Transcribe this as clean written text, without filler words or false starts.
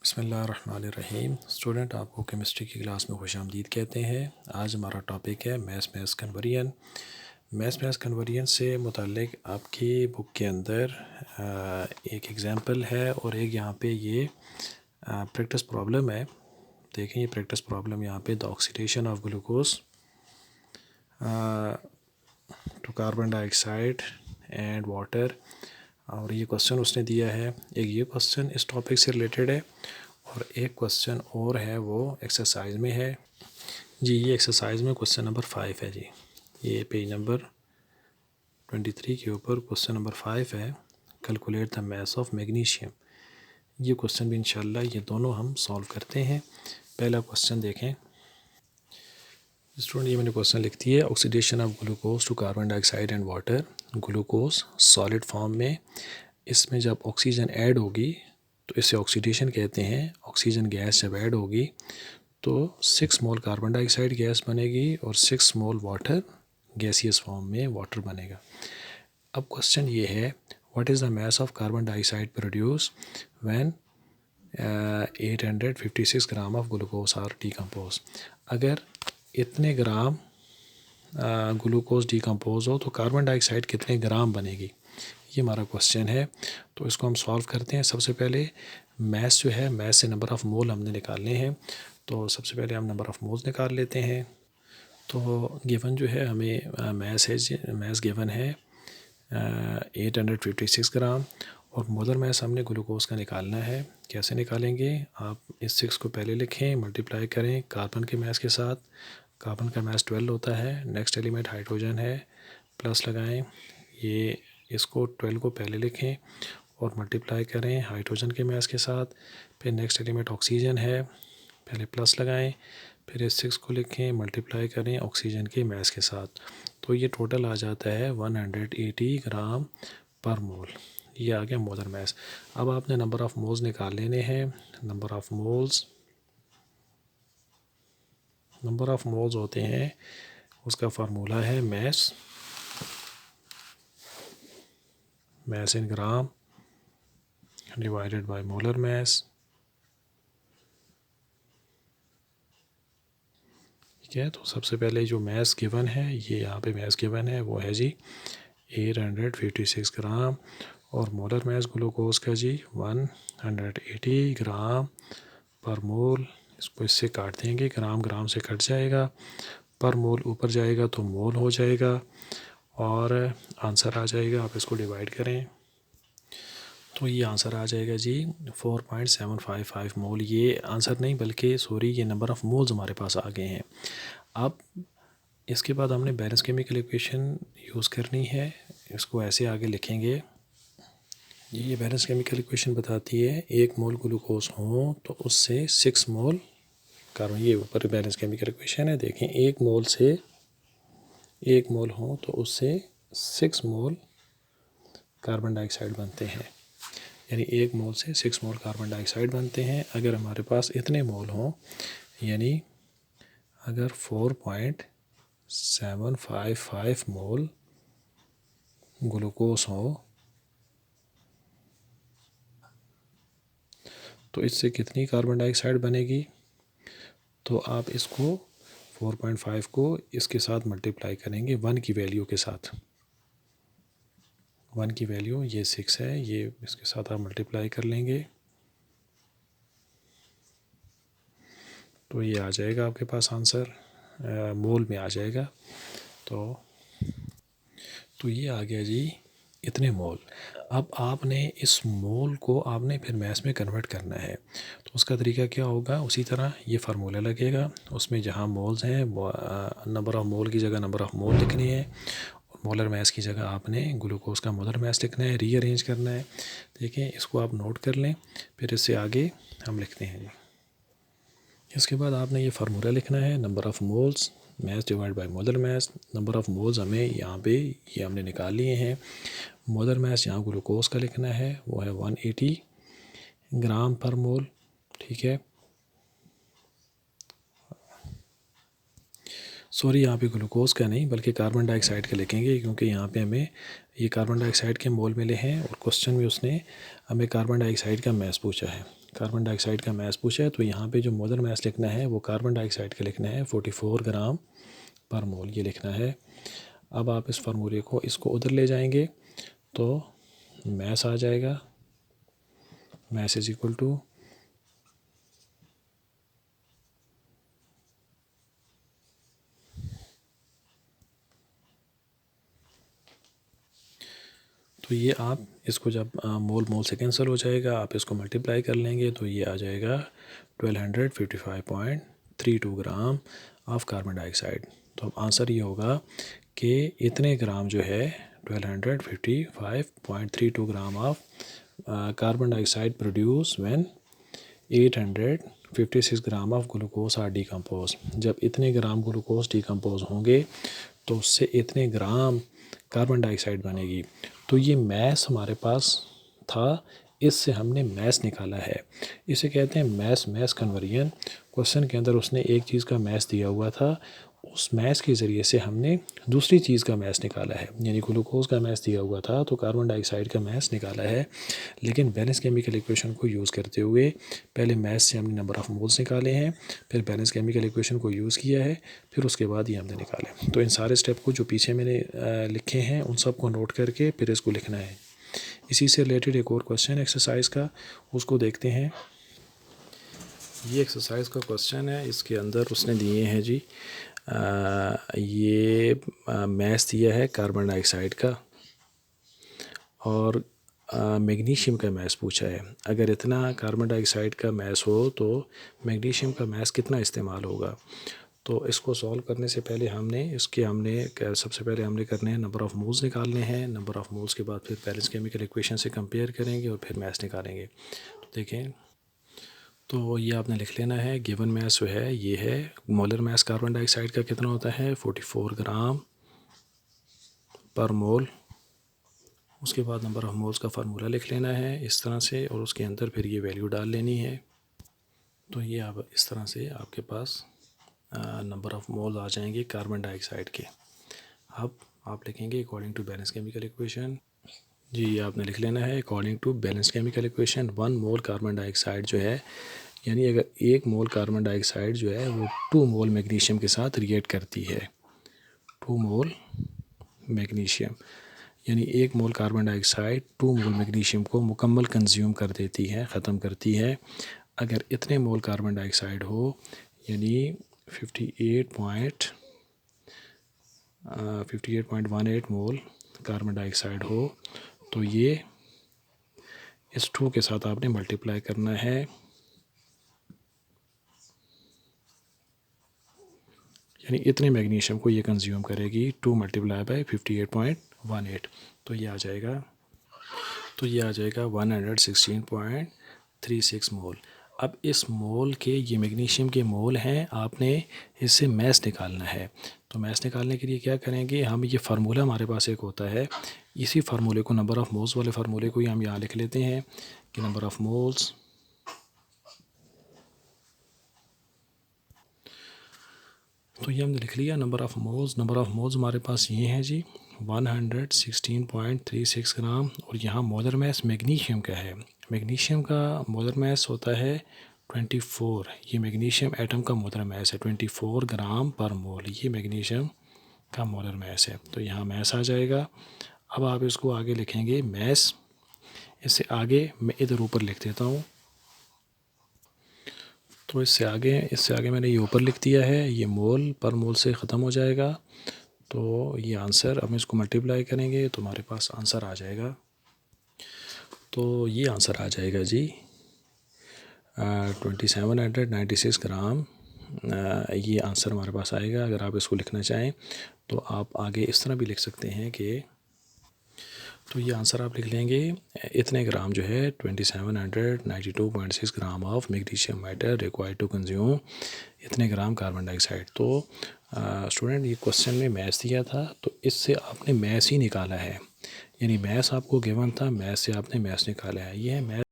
बिस्मिल्लाहिर्रहमानिर्रहीम। स्टूडेंट, आपको केमिस्ट्री की क्लास में खुशामदीद कहते हैं। आज हमारा टॉपिक है मैथ्स कन्वर्जन। मैथ्स कन्वर्जन से मुताल्लिक़ आपकी बुक के अंदर एक एग्ज़ाम्पल है और एक यहाँ पे ये प्रैक्टिस प्रॉब्लम है। देखें, ये प्रैक्टिस प्रॉब्लम यहाँ पे the oxidation of glucose to carbon dioxide and water, और ये क्वेश्चन उसने दिया है। एक ये क्वेश्चन इस टॉपिक से रिलेटेड है और एक क्वेश्चन और है वो एक्सरसाइज में है जी। ये एक्सरसाइज में क्वेश्चन नंबर 5 है जी। ये पेज नंबर 23 के ऊपर क्वेश्चन नंबर 5 है, calculate the mass of magnesium. ये क्वेश्चन भी इंशाल्लाह ये दोनों हम सॉल्व करते हैं। पहला क्वेश्चन देखें स्टूडेंट, ये मैंने क्वेश्चन लिख दी है। Oxidation of glucose to carbon dioxide and water. Glucose solid form में, इसमें जब ऑक्सीजन ऐड होगी तो इसे ऑक्सीडेशन कहते हैं। ऑक्सीजन गैस जब ऐड होगी तो 6 मोल कार्बन डाइऑक्साइड गैस बनेगी और 6 मोल वाटर गैसियस फॉर्म में वाटर बनेगा। अब क्वेश्चन ये है, what is the mass of carbon dioxide produce when 856 gram of glucose are decompose. अगर इतने ग्राम ग्लूकोज डिकम्पोज हो तो कार्बन डाइऑक्साइड कितने ग्राम बनेगी, ये हमारा क्वेश्चन है। तो इसको हम सॉल्व करते हैं। सबसे पहले मैस जो है, मैस से नंबर ऑफ़ मोल हमने निकालने हैं। तो सबसे पहले हम नंबर ऑफ़ मोल्स निकाल लेते हैं। तो गिवन जो है हमें मैस है, मैस गिवन है 856 ग्राम और मोलर मैस हमने ग्लूकोज का निकालना है। कैसे निकालेंगे, आप इस 6 को पहले लिखें, मल्टीप्लाई करें कार्बन के मैस के साथ। कार्बन का मैस 12 होता है। नेक्स्ट एलिमेंट हाइड्रोजन है, प्लस लगाएं। ये इसको 12 को पहले लिखें और मल्टीप्लाई करें हाइड्रोजन के मैस के साथ। फिर नेक्स्ट एलिमेंट ऑक्सीजन है, पहले प्लस लगाएं, फिर इस 6 को लिखें, मल्टीप्लाई करें ऑक्सीजन के मैस के साथ। तो ये टोटल आ जाता है 180 ग्राम पर मोल। ये आ गया मोलर मैस। अब आपने नंबर ऑफ़ मोल्स निकाल लेने हैं। नंबर ऑफ़ मोल्स होते हैं, उसका फार्मूला है mass in gram divided by molar mass. ठीक है, तो सबसे पहले जो मैस गिवन है, ये यहाँ पे मैस गिवन है वो है जी 856 ग्राम और मोलर मैस ग्लूकोज का जी 180 ग्राम पर मोल। इसको इससे काट देंगे, ग्राम ग्राम से कट जाएगा, पर मोल ऊपर जाएगा तो मोल हो जाएगा और आंसर आ जाएगा। आप इसको डिवाइड करें तो ये आंसर आ जाएगा जी 4.755 मोल। ये आंसर नहीं बल्कि सॉरी, ये नंबर ऑफ़ मोल्स हमारे पास आ गए हैं। अब इसके बाद हमने बैलेंस केमिकल इक्वेशन यूज़ करनी है। इसको ऐसे आगे लिखेंगे। ये बैलेंस केमिकल इक्वेशन बताती है 1 मोल ग्लूकोज हो तो उससे 6 मोल कार्बन। ये ऊपर बैलेंस केमिकल इक्वेशन है, देखें 1 मोल हो तो उससे 6 मोल कार्बन डाइऑक्साइड बनते हैं। यानी 1 मोल से 6 मोल कार्बन डाइऑक्साइड बनते हैं। अगर हमारे पास इतने मोल हों, यानी अगर 4.755 मोल ग्लूकोज हो तो इससे कितनी कार्बन डाइऑक्साइड बनेगी। तो आप इसको 4.5 को इसके साथ मल्टीप्लाई करेंगे 1 की वैल्यू के साथ। 1 की वैल्यू ये 6 है, ये इसके साथ आप मल्टीप्लाई कर लेंगे तो ये आ जाएगा आपके पास आंसर मोल में आ जाएगा। तो ये आ गया जी इतने मोल। अब आपने इस मोल को आपने फिर मैस में कन्वर्ट करना है। तो उसका तरीका क्या होगा, उसी तरह ये फार्मूला लगेगा। उसमें जहाँ मोल्स हैं नंबर ऑफ़ मोल की जगह नंबर ऑफ़ मोल लिखनी है और मोलर मैस की जगह आपने ग्लूकोज का मोलर मैस लिखना है, रीअरेंज करना है। देखें, इसको आप नोट कर लें, फिर इससे आगे हम लिखते हैं। इसके बाद आपने ये फार्मूला लिखना है, number of moles mass divide by molar mass. Number of moles हमें यहाँ पे ये हमने निकाल लिए हैं। मोलर मैस यहाँ ग्लूकोज का लिखना है, वो है 180 ग्राम पर मोल। ठीक है, सॉरी, यहाँ पे ग्लूकोज का नहीं बल्कि कार्बन डाइऑक्साइड का लिखेंगे, क्योंकि यहाँ पे हमें ये कार्बन डाइऑक्साइड के मोल मिले हैं और क्वेश्चन में उसने हमें कार्बन डाइऑक्साइड का मैस पूछा है। कार्बन डाइऑक्साइड का मैस पूछा है, तो यहाँ पे जो मोलर मैस लिखना है वो कार्बन डाइऑक्साइड का लिखना है 44 ग्राम पर मोल, ये लिखना है। अब आप इस फार्मूले को इसको उधर ले जाएंगे तो मैस आ जाएगा, मैस इज इक्वल टू तो ये आप इसको जब मोल मोल से कैंसिल हो जाएगा, आप इसको मल्टीप्लाई कर लेंगे तो ये आ जाएगा 1255.32 ग्राम ऑफ कार्बन डाइऑक्साइड। तो अब आंसर ये होगा कि इतने ग्राम जो है 1255.32 gram of carbon dioxide produce when 856 gram of glucose are decompose. जब इतने ग्राम ग्लूकोज डिकम्पोज होंगे तो उससे इतने ग्राम कार्बन डाइऑक्साइड बनेगी। तो ये मैस हमारे पास था, इससे हमने मैस निकाला है। इसे कहते हैं मैस मैस कन्वर्जन। क्वेश्चन के अंदर उसने एक चीज़ का मैस दिया हुआ था, उस मैस के ज़रिए से हमने दूसरी चीज़ का मैस निकाला है। यानी ग्लूकोज का मैस दिया हुआ था तो कार्बन डाइऑक्साइड का मैस निकाला है। लेकिन बैलेंस केमिकल इक्वेशन को यूज़ करते हुए पहले मैस से हमने नंबर ऑफ़ मोल्स निकाले हैं, फिर बैलेंस केमिकल इक्वेशन को यूज़ किया है, फिर उसके बाद ये हमने निकाले। तो इन सारे स्टेप को जो पीछे मैंने लिखे हैं उन सब को नोट करके फिर इसको लिखना है। इसी से रिलेटेड एक और क्वेश्चन एक्सरसाइज का, उसको देखते हैं। ये एक्सरसाइज का क्वेश्चन है, इसके अंदर उसने दिए हैं जी ये मैस दिया है कार्बन डाइऑक्साइड का और मैग्नीशियम का मैस पूछा है। अगर इतना कार्बन डाइऑक्साइड का मैस हो तो मैग्नीशियम का मैस कितना इस्तेमाल होगा। तो इसको सॉल्व करने से पहले सबसे पहले हमने करने हैं नंबर ऑफ़ मोल्स निकालने हैं। नंबर ऑफ़ मोल्स के बाद फिर बैलेंस केमिकल इक्वेशन से कंपेयर करेंगे और फिर मैस निकालेंगे। तो देखें, तो ये आपने लिख लेना है। गिवन मैस जो है ये है, मोलर मैस कार्बन डाइऑक्साइड का कितना होता है 44 ग्राम पर मोल। उसके बाद नंबर ऑफ़ मोल्स का फार्मूला लिख लेना है इस तरह से और उसके अंदर फिर ये वैल्यू डाल लेनी है। तो ये अब इस तरह से आपके पास नंबर ऑफ़ मोल आ जाएंगे कार्बन डाइऑक्साइड के। अब आप लिखेंगे according to balance chemical equation. जी आपने लिख लेना है according to balance chemical equation 1 mole carbon dioxide जो है, यानी अगर 1 मोल कार्बन डाइऑक्साइड जो है वो 2 मोल मैग्नीशियम के साथ रिएक्ट करती है। 2 मोल मैग्नीशियम यानी 1 मोल कार्बन डाइऑक्साइड 2 मोल मैग्नीशियम को मुकम्मल कंज्यूम कर देती है, ख़त्म करती है। अगर इतने मोल कार्बन डाइऑक्साइड हो यानी 58.18 मोल कार्बन डाइऑक्साइड हो तो ये इस 2 के साथ आपने मल्टीप्लाई करना है, यानी इतने मैग्नीशियम को ये कंज्यूम करेगी 2 मल्टीप्लाई बाय 58.18। तो ये आ जाएगा 116.36 मोल। अब इस मोल के, ये मैग्नीशियम के मोल हैं, आपने इससे मैस निकालना है। तो मैस निकालने के लिए क्या करेंगे, हम ये फार्मूला हमारे पास एक होता है, इसी फार्मूले को नंबर ऑफ़ मोल्स वाले फार्मूले को ही हम यहाँ लिख लेते हैं कि नंबर ऑफ़ मोल्स तो ये हमने लिख लिया number of moles. Number of moles हमारे पास ये हैं जी 116.36 ग्राम। और यहाँ मोलर मैस मैग्नीशियम का है, मैग्नीशियम का मोलर मैस होता है 24। ये मैग्नीशियम एटम का मोलर मैस है 24 ग्राम पर मोल, ये मैग्नीशियम का मोलर मैस है। तो यहाँ मैस आ जाएगा। अब आप इसको आगे लिखेंगे मैस, इससे आगे मैं इधर ऊपर लिख देता हूँ। तो इससे आगे मैंने ये ऊपर लिख दिया है, ये मोल पर मोल से ख़त्म हो जाएगा। तो ये आंसर, अब इसको मल्टीप्लाई करेंगे तो हमारे पास आंसर आ जाएगा। तो ये आंसर आ जाएगा जी 2796 ग्राम। ये आंसर हमारे पास आएगा। अगर आप इसको लिखना चाहें तो आप आगे इस तरह भी लिख सकते हैं कि, तो ये आंसर आप लिख लेंगे इतने ग्राम जो है 2792.6 gram of magnesium matter required to consume इतने ग्राम कार्बन डाइऑक्साइड। तो स्टूडेंट ये क्वेश्चन में मैथ्स दिया था तो इससे आपने मैथ्स ही निकाला है, यानी मैथ्स आपको गिवन था, मैथ्स से आपने मैथ्स निकाला है। ये है मैथ्स।